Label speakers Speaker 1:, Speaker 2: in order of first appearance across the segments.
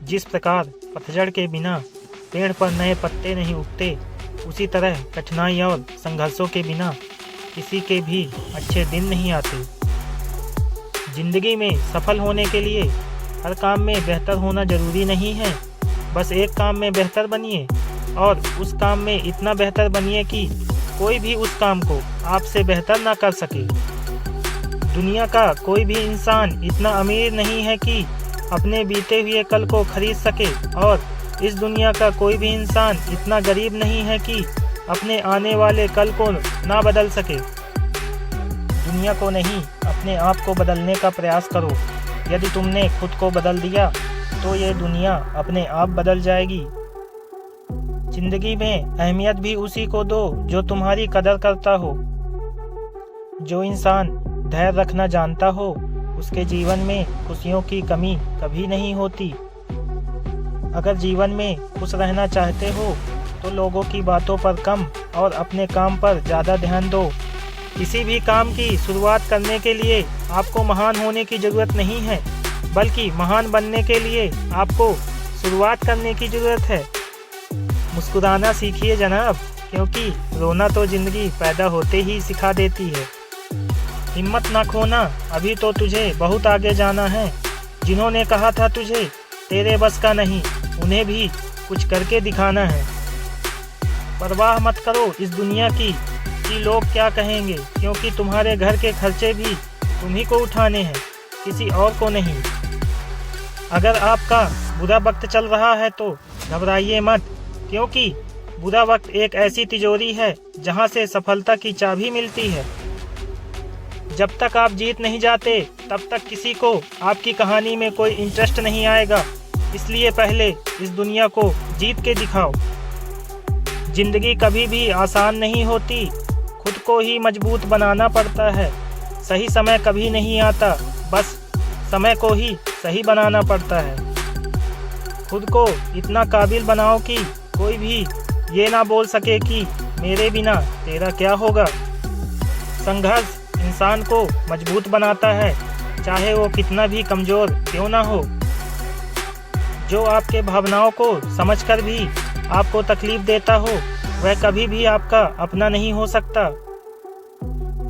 Speaker 1: जिस प्रकार पतझड़ के बिना पेड़ पर नए पत्ते नहीं उगते, उसी तरह कठिनाई और संघर्षों के बिना किसी के भी अच्छे दिन नहीं आते। जिंदगी में सफल होने के लिए हर काम में बेहतर होना जरूरी नहीं है। बस एक काम में बेहतर बनिए और उस काम में इतना बेहतर बनिए कि कोई भी उस काम को आपसे बेहतर ना कर सके। दुनिया का कोई भी इंसान इतना अमीर नहीं है कि अपने बीते हुए कल को खरीद सके, और इस दुनिया का कोई भी इंसान इतना गरीब नहीं है कि अपने आने वाले कल को ना बदल सके। दुनिया को नहीं, अपने आप को बदलने का प्रयास करो। यदि तुमने खुद को बदल दिया तो ये दुनिया अपने आप बदल जाएगी। जिंदगी में अहमियत भी उसी को दो जो तुम्हारी कदर करता हो। जो इंसान धैर्य रखना जानता हो, उसके जीवन में खुशियों की कमी कभी नहीं होती। अगर जीवन में खुश रहना चाहते हो तो लोगों की बातों पर कम और अपने काम पर ज़्यादा ध्यान दो। किसी भी काम की शुरुआत करने के लिए आपको महान होने की ज़रूरत नहीं है, बल्कि महान बनने के लिए आपको शुरुआत करने की ज़रूरत है। मुस्कुराना सीखिए जनाब, क्योंकि रोना तो ज़िंदगी पैदा होते ही सिखा देती है। हिम्मत ना खोना, अभी तो तुझे बहुत आगे जाना है। जिन्होंने कहा था तुझे तेरे बस का नहीं, उन्हें भी कुछ करके दिखाना है। परवाह मत करो इस दुनिया की कि लोग क्या कहेंगे, क्योंकि तुम्हारे घर के खर्चे भी तुम्ही को उठाने हैं, किसी और को नहीं। अगर आपका बुरा वक्त चल रहा है तो घबराइए मत, क्योंकि बुरा वक्त एक ऐसी तिजोरी है जहां से सफलता की चाबी मिलती है। जब तक आप जीत नहीं जाते तब तक किसी को आपकी कहानी में कोई इंटरेस्ट नहीं आएगा। इसलिए पहले इस दुनिया को जीत के दिखाओ। जिंदगी कभी भी आसान नहीं होती, खुद को ही मजबूत बनाना पड़ता है। सही समय कभी नहीं आता, बस समय को ही सही बनाना पड़ता है। खुद को इतना काबिल बनाओ कि कोई भी ये ना बोल सके कि मेरे बिना तेरा क्या होगा। संघर्ष इंसान को मजबूत बनाता है, चाहे वो कितना भी कमजोर क्यों ना हो। जो आपके भावनाओं को समझकर भी आपको तकलीफ देता हो, वह कभी भी आपका अपना नहीं हो सकता।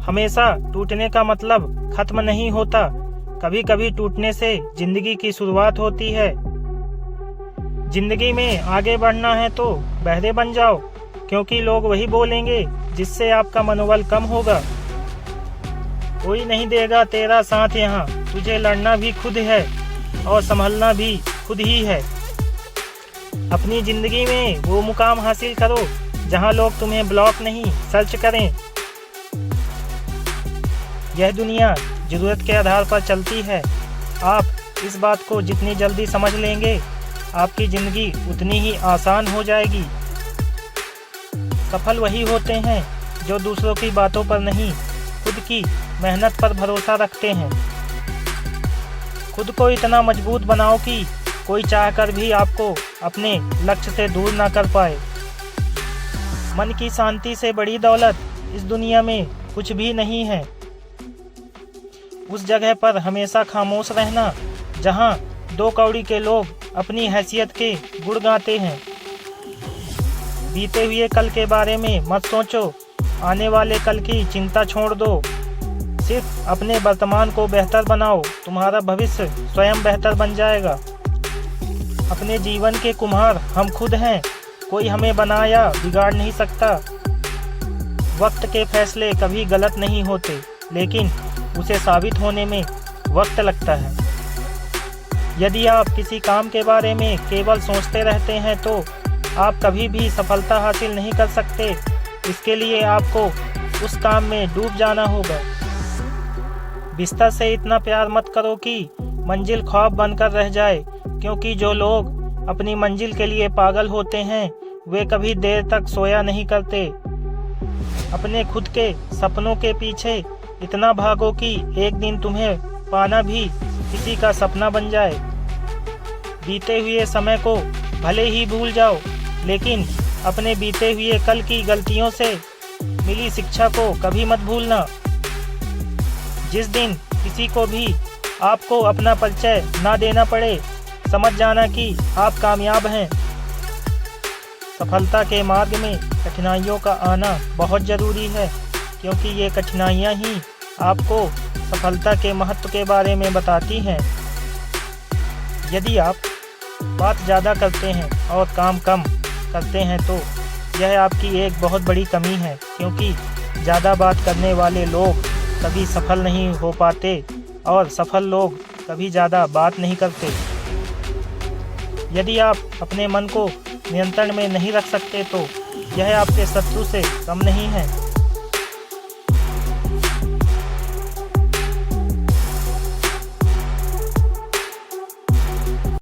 Speaker 1: हमेशा टूटने का मतलब खत्म नहीं होता, कभी कभी टूटने से जिंदगी की शुरुआत होती है। जिंदगी में आगे बढ़ना है तो बहरे बन जाओ, क्योंकि लोग वही बोलेंगे जिससे आपका मनोबल कम होगा। कोई नहीं देगा तेरा साथ यहाँ, तुझे लड़ना भी खुद है और संभलना भी खुद ही है। अपनी जिंदगी में वो मुकाम हासिल करो जहाँ लोग तुम्हें ब्लॉक नहीं सर्च करें। यह दुनिया जरूरत के आधार पर चलती है। आप इस बात को जितनी जल्दी समझ लेंगे, आपकी जिंदगी उतनी ही आसान हो जाएगी। सफल वही होते हैं जो दूसरों की बातों पर नहीं, खुद की मेहनत पर भरोसा रखते हैं। खुद को इतना मजबूत बनाओ कि कोई चाहकर भी आपको अपने लक्ष्य से दूर ना कर पाए। मन की शांति से बड़ी दौलत इस दुनिया में कुछ भी नहीं है। उस जगह पर हमेशा खामोश रहना जहां दो कौड़ी के लोग अपनी हैसियत के गुण गाते हैं। बीते हुए कल के बारे में मत सोचो, आने वाले कल की चिंता छोड़ दो। सिर्फ अपने वर्तमान को बेहतर बनाओ, तुम्हारा भविष्य स्वयं बेहतर बन जाएगा। अपने जीवन के कुम्हार हम खुद हैं, कोई हमें बनाया बिगाड़ नहीं सकता। वक्त के फैसले कभी गलत नहीं होते, लेकिन उसे साबित होने में वक्त लगता है। यदि आप किसी काम के बारे में केवल सोचते रहते हैं तो आप कभी भी सफलता हासिल नहीं कर सकते। इसके लिए आपको उस काम में डूब जाना होगा। बिस्तर से इतना प्यार मत करो कि मंजिल ख्वाब बनकर रह जाए, क्योंकि जो लोग अपनी मंजिल के लिए पागल होते हैं वे कभी देर तक सोया नहीं करते। अपने खुद के सपनों के पीछे इतना भागो कि एक दिन तुम्हें पाना भी किसी का सपना बन जाए। बीते हुए समय को भले ही भूल जाओ, लेकिन अपने बीते हुए कल की गलतियों से मिली शिक्षा को कभी मत भूलना। जिस दिन किसी को भी आपको अपना परिचय ना देना पड़े, समझ जाना कि आप कामयाब हैं। सफलता के मार्ग में कठिनाइयों का आना बहुत ज़रूरी है, क्योंकि ये कठिनाइयाँ ही आपको सफलता के महत्व के बारे में बताती हैं। यदि आप बात ज़्यादा करते हैं और काम कम करते हैं तो यह आपकी एक बहुत बड़ी कमी है, क्योंकि ज़्यादा बात करने वाले लोग कभी सफल नहीं हो पाते और सफल लोग कभी ज़्यादा बात नहीं करते। यदि आप अपने मन को नियंत्रण में नहीं रख सकते तो यह आपके शत्रु से कम नहीं है।